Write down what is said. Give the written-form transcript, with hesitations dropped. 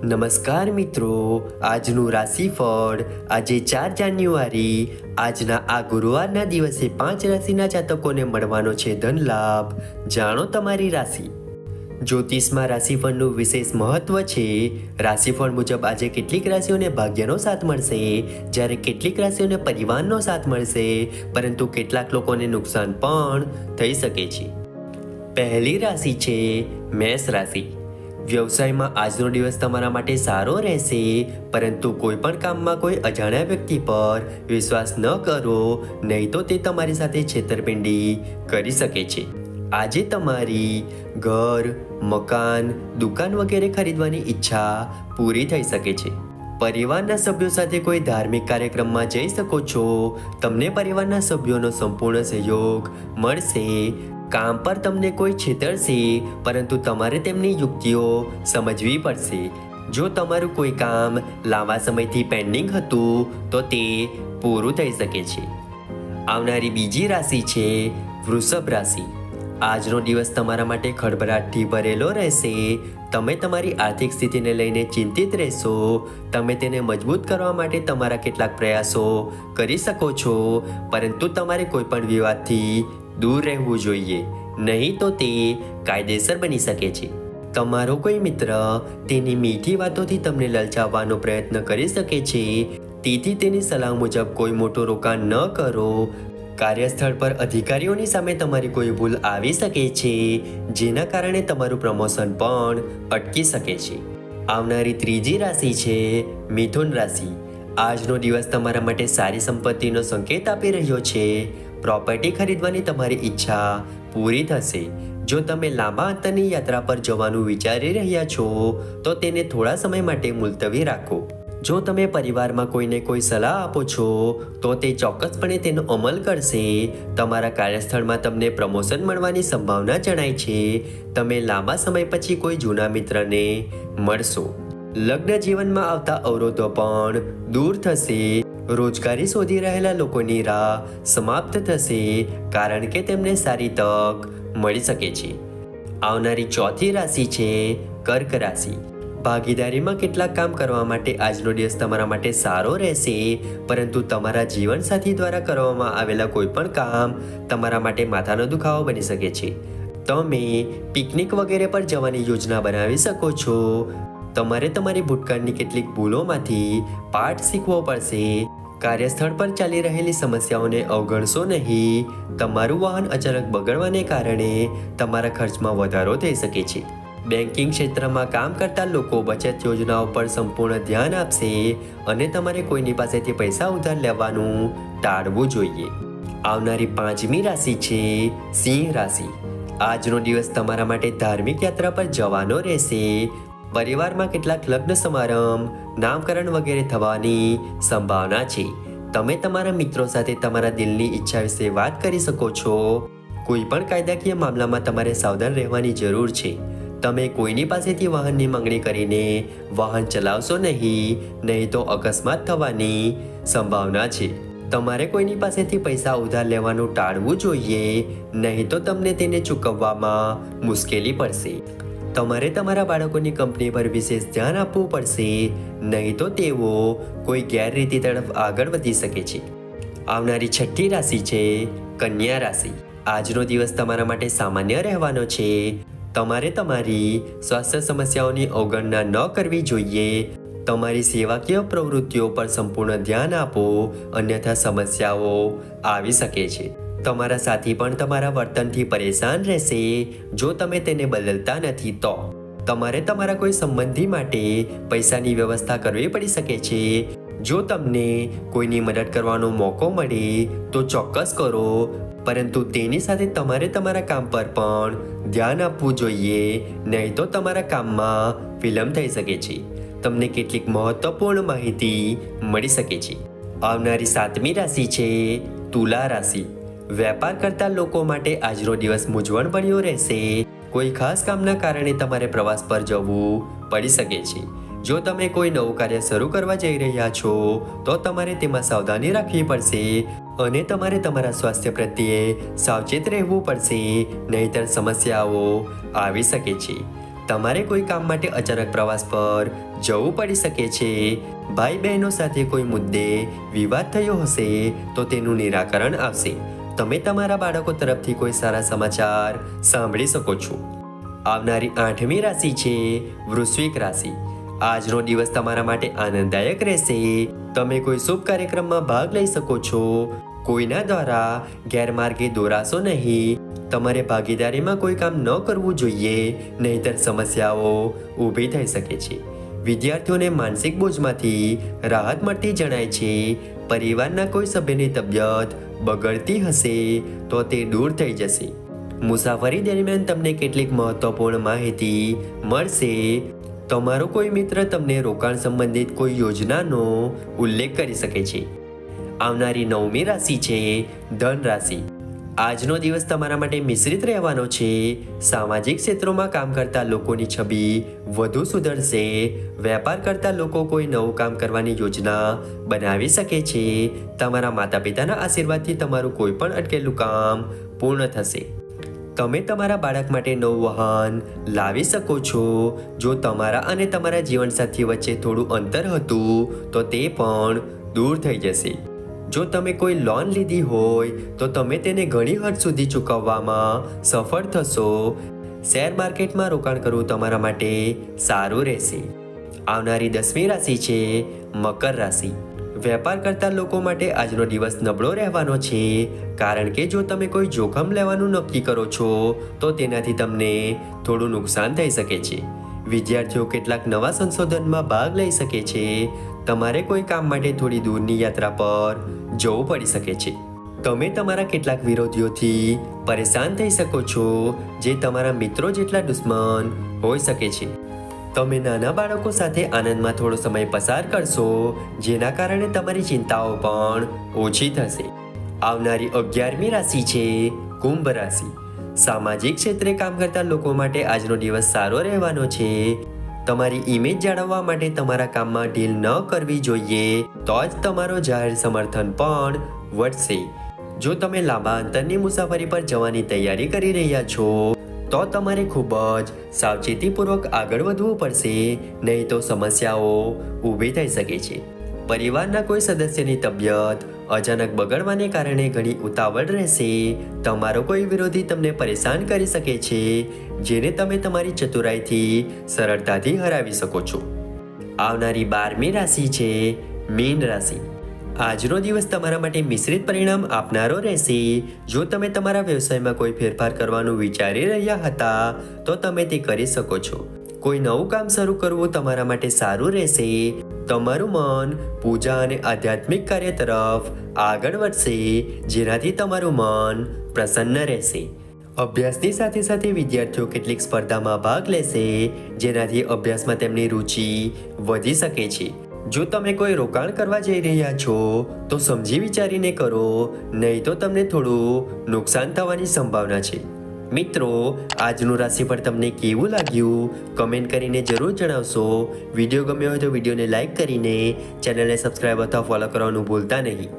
નમસ્કાર મિત્રો, આજનું રાશિફળ આજે 4 જાન્યુઆરી આજના આ ગુરુવારના દિવસે 5 રાશિના જાતકોને મળવાનો છે ધન લાભ. જાણો તમારી રાશિ. જ્યોતિષમાં રાશિફળનું વિશેષ મહત્વ છે. રાશિફળ મુજબ આજે કેટલીક રાશિઓને ભાગ્યનો સાથ મળશે, જ્યારે કેટલીક રાશિઓને પરિવારનો સાથ મળશે, પરંતુ કેટલાક લોકોને નુકસાન પણ થઈ શકે છે. પહેલી રાશિ છે મેષ રાશિ. વ્યવસાયમાં આજનો દિવસ તમારા માટે સારો રહેશે, પરંતુ કોઈ પણ કામમાં કોઈ અજાણ્યા વ્યક્તિ પર વિશ્વાસ ન કરો, નહીં તો તે તમારી સાથે છેતરપિંડી કરી શકે છે. આજે તમારી ઘર, મકાન, દુકાન વગેરે ખરીદવાની ઈચ્છા પૂરી થઈ શકે છે. પરિવારના સભ્યો સાથે કોઈ ધાર્મિક કાર્યક્રમમાં જઈ શકો છો. તમને પરિવારના સભ્યોનો સંપૂર્ણ સહયોગ મળશે. કામ પર તમને કોઈ છેતરશે, પરંતુ તમારે તેમની યુક્તિઓ સમજવી પડશે. જો તમારું કોઈ કામ લાંબા સમયથી પેન્ડિંગ હતું તો તે પૂરું થઈ શકે છે. આવનારી બીજી રાશિ છે વૃષભ રાશિ. આજનો દિવસ તમારા માટે ખળભળાટથી ભરેલો રહેશે. તમે તમારી આર્થિક સ્થિતિને લઈને ચિંતિત રહેશો. તમે તેને મજબૂત કરવા માટે તમારા કેટલાક પ્રયાસો કરી શકો છો, પરંતુ તમારે કોઈ પણ વિવાદથી દૂર રહેવું જોઈએ, નહીં તો તે કાયદેસર બની શકે છે. તમારો કોઈ મિત્ર તેની મીઠી વાતોથી તમને લલચાવવાનો પ્રયત્ન કરી શકે છે, તેથી તેની સલાહ મુજબ કોઈ મોટું રોકાણ ન કરો. કાર્યસ્થળ પર અધિકારીઓની સામે તમારી કોઈ ભૂલ આવી શકે છે, જેના કારણે તમારું પ્રમોશન પણ અટકી શકે છે. આવનારી ત્રીજી રાશિ છે મિથુન રાશિ. આજનો દિવસ તમારા માટે સારી સંપત્તિનો સંકેત આપી રહ્યો છે. પ્રોપર્ટી ખરીદવાની તમારી ઈચ્છા પૂરી થશે. જો તમે લાંબા અંતરની યાત્રા પર જવાનું વિચારી રહ્યા છો તો તેને થોડા સમય માટે મુલતવી રાખો. જો તમે પરિવારમાં કોઈને કોઈ સલાહ આપો છો તો તે ચોક્કસપણે તેનો અમલ કરશે. તમારા કાર્યસ્થળમાં તમને પ્રમોશન મળવાની સંભાવના જણાય છે. તમે લાંબા સમય પછી કોઈ જૂના મિત્રને મળશો. લગ્ન જીવનમાં આવતા અવરોધો પણ દૂર થશે. રોજગારી શોધી રહેલા લોકોની રાહ સમાપ્ત થશે, કારણ કે તેમને સારી તક મળી શકે છે. આવનારી ચોથી રાશિ છે કર્ક રાશિ. ભાગીદારીમાં કેટલાક કામ કરવા માટે આજનો દિવસ તમારા માટે સારો રહેશે, પરંતુ તમારા જીવનસાથી દ્વારા કરવામાં આવેલા કોઈ પણ કામ તમારા માટે માથાનો દુખાવો બની શકે છે. તમે પિકનિક વગેરે પર જવાની યોજના બનાવી શકો છો. તમારે તમારી ભૂતકાળની કેટલીક ભૂલોમાંથી પાઠ શીખવો પડશે. કાર્યસ્થળ પર ચાલી રહેલી સમસ્યાઓને અવગણશો નહીં. તમારું વાહન અચાનક બગડવાને કારણે તમારા ખર્ચમાં વધારો થઈ શકે છે. બેન્કિંગ ક્ષેત્રમાં કામ કરતા લોકો બચત યોજનાઓ પર સંપૂર્ણ ધ્યાન આપશે, અને તમારે કોઈની પાસેથી પૈસા ઉધાર લેવાનું ટાળવું જોઈએ. આવનારી પાંચમી રાશિ છે સિંહ રાશિ. આજનો દિવસ તમારા માટે ધાર્મિક યાત્રા પર જવાનો રહેશે. પરિવારમાં કેટલાક લગ્ન સમારંભ, નામકરણ વગેરે થવાની સંભાવના છે. તમે તમારા મિત્રો સાથે તમારા દિલની ઈચ્છા વિશે વાત કરી શકો છો. કોઈ પણ કાયદાકીય મામલામાં તમારે સાવધાન રહેવાની જરૂર છે. તમે કોઈની પાસેથી વાહનની માંગણી કરીને વાહન ચલાવશો નહીં તો અકસ્માત થવાની સંભાવના છે. તમારે કોઈની પાસેથી પૈસા ઉધાર લેવાનું ટાળવું જોઈએ, નહીં તો તમને તેને ચૂકવવામાં મુશ્કેલી પડશે. તમારે તમારા બાળકોની કંપની પર વિશેષ ધ્યાન આપવું પડશે, નહીં તો તેઓ કોઈ ગેરરીતિ તરફ આગળ વધી શકે છે. આવનારી છઠ્ઠી રાશિ છે કન્યા રાશિ. આજનો દિવસ તમારા માટે સામાન્ય રહેવાનો છે. તમારે તમારી સ્વાસ્થ્ય સમસ્યાઓની અવગણના ન કરવી જોઈએ. તમારી સેવાકીય પ્રવૃત્તિઓ પર સંપૂર્ણ ધ્યાન આપો, અન્યથા સમસ્યાઓ આવી શકે છે. તમારા સાથી પણ તમારા વર્તનથી પરેશાન રહેશે. જો તમે તેને બદલતા નથી તો તમારે તમારા કોઈ સંબંધી માટે પૈસાની વ્યવસ્થા કરવી પડી શકે છે. જો તમને કોઈની મદદ કરવાનો મોકો મળે તો ચોક્કસ કરો, પરંતુ તેની સાથે તમારે તમારા કામ પર પણ ધ્યાન આપવું જોઈએ, નહીં તો તમારા કામમાં વિલંબ થઈ શકે છે. તમને કેટલીક મહત્વપૂર્ણ માહિતી મળી શકે છે. આવનારી સાતમી રાશિ છે તુલા રાશિ. વેપાર કરતા લોકો માટે આજનો દિવસ મૂંઝવણભર્યો રહેશે. કોઈ ખાસ કામના કારણે તમારે પ્રવાસ પર જવું પડી શકે છે. જો તમે કોઈ નવું કાર્ય શરૂ કરવા જઈ રહ્યા છો તો તમારે તેમાં સાવધાની રાખવી પડશે, અને તમારે તમારા સ્વાસ્થ્ય પ્રત્યે સાવચેત રહેવું પડશે, નહીંતર સમસ્યાઓ આવી શકે છે. તમારે કોઈ કામ માટે અચાનક પ્રવાસ પર જવું પડી શકે છે. ભાઈ બહેનો સાથે કોઈ મુદ્દે વિવાદ થયો હશે તો તેનું નિરાકરણ આવશે. તમે તમારા બાળકો તરફથી કોઈ સારા સમાચાર સાંભળી શકો છો. આવનારી 8મી રાશિ છે વૃશ્ચિક રાશિ. આજનો દિવસ તમારા માટે આનંદદાયક રહેશે. તમે કોઈ શુભ કાર્યક્રમમાં ભાગ લઈ શકો છો. કોઈના દ્વારા ગેરમાર્ગે દોરાશો નહીં. તમારે ભાગીદારીમાં કોઈ કામ ન કરવું જોઈએ, નહીંતર સમસ્યાઓ ઊભી થઈ શકે છે. વિદ્યાર્થીઓને માનસિક બોજમાંથી રાહત મળતી જણાય છે. પરિવારના કોઈ સભ્યની તબિયત બગડતી હશે તો તે દૂર થઈ જશે. મુસાફરી દરમિયાન તમને કેટલીક મહત્વપૂર્ણ માહિતી મળશે. તમારો કોઈ મિત્ર તમને રોકાણ સંબંધિત કોઈ યોજનાનો ઉલ્લેખ કરી શકે છે. આવનારી 9મી રાશિ છે ધન રાશિ. આજનો દિવસ તમારા માટે મિશ્રિત રહેવાનો છે. સામાજિક ક્ષેત્રોમાં કામ કરતા લોકોની છબી વધુ સુધરશે. વેપાર કરતા લોકો કોઈ નવું કામ કરવાની યોજના બનાવી શકે છે. તમારા માતા પિતાના આશીર્વાદથી તમારું કોઈ પણ અટકેલું કામ પૂર્ણ થશે. તમે તમારા બાળક માટે નવું વાહન લાવી શકો છો. જો તમારા અને તમારા જીવનસાથી વચ્ચે થોડું અંતર હતું તો તે પણ દૂર થઈ જશે. જો તમે કોઈ લોન લીધી હોય તો તમે તેને ઘણી હદ સુધી ચૂકવવામાં સફળ થશો. શેર માર્કેટમાં રોકાણ કરવું તમારા માટે સારું રહેશે. આવનારી 10મી રાશિ છે મકર રાશિ. વેપાર કરતા લોકો માટે આજનો દિવસ નબળો રહેવાનો છે. કારણ કે જો તમે કોઈ જોખમ લેવાનું નક્કી કરો છો તો તેનાથી તમને થોડું નુકસાન થઈ શકે છે. વિદ્યાર્થીઓ કેટલાક નવા સંશોધનમાં ભાગ લઈ શકે છે. તમારે કોઈ કામ માટે થોડી દૂરની યાત્રા પર જવું પડી શકે છે. તમે તમારા કેટલાક વિરોધીઓથી પરેશાન થઈ શકો છો, જે તમારા મિત્રો જેટલા દુશ્મન હોઈ શકે છે. તમે નાના બાળકો સાથે આનંદમાં થોડો સમય પસાર કરશો, જેના કારણે તમારી ચિંતાઓ પણ ઓછી થશે. આવનારી 11મી રાશિ છે કુંભ રાશિ. સામાજિક ક્ષેત્રે કામ કરતા લોકો માટે આજનો દિવસ સારો રહેવાનો છે. તમારી ઇમેજ જાળવવા માટે તમારા કામમાં ઢીલ ન કરવી જોઈએ, તો જ તમારો જાહેર સમર્થન પણ વધશે. જો તમે લાંબા અંતરની મુસાફરી પર જવાની તૈયારી કરી રહ્યા છો તો તમારે ખૂબ જ સાવચેતીપૂર્વક આગળ વધવું પડશે, નહીં તો સમસ્યાઓ ઊભી થઈ શકે છે. પરિવારના કોઈ સદસ્યની તબિયત અચાનક બગડવાને કારણે ઘણી ઉતાવળ રહેશે. તમારો કોઈ વિરોધી તમને પરેશાન કરી શકે છે, જેને તમે તમારી ચતુરાઈથી સરળતાથી હરાવી શકો છો. આવનારી 12મી રાશિ છે મીન રાશિ. આજનો દિવસ તમારા માટે મિશ્રિત પરિણામ આપનારો રહેશે. જો તમે તમારા વ્યવસાયમાં કોઈ ફેરફાર કરવાનું વિચારી રહ્યા હતા તો તમે તે કરી શકો છો. કોઈ નવું કામ શરૂ કરવું તમારા માટે સારું રહેશે. તમારું મન પૂજા અને આધ્યાત્મિક કાર્ય તરફ આગળ વધશે, જેનાથી તમારું મન પ્રસન્ન રહેશે. અભ્યાસની સાથે સાથે વિદ્યાર્થીઓ કેટલીક સ્પર્ધામાં ભાગ લેશે, જેનાથી અભ્યાસમાં તેમની રુચિ વધી શકે છે. જો તમે કોઈ રોકાણ કરવા જઈ રહ્યા છો તો સમજી વિચારીને કરો, નહીં તો તમને થોડું નુકસાન થવાની સંભાવના છે. મિત્રો, આજનું રાશિફળ તમને કેવું લાગ્યું કમેન્ટ કરીને જરૂર જણાવશો. વિડીયો ગમ્યો હોય તો વિડીયોને લાઈક કરીને ચેનલને સબસ્ક્રાઈબ અથવા ફોલો કરવાનું ભૂલતા નહીં.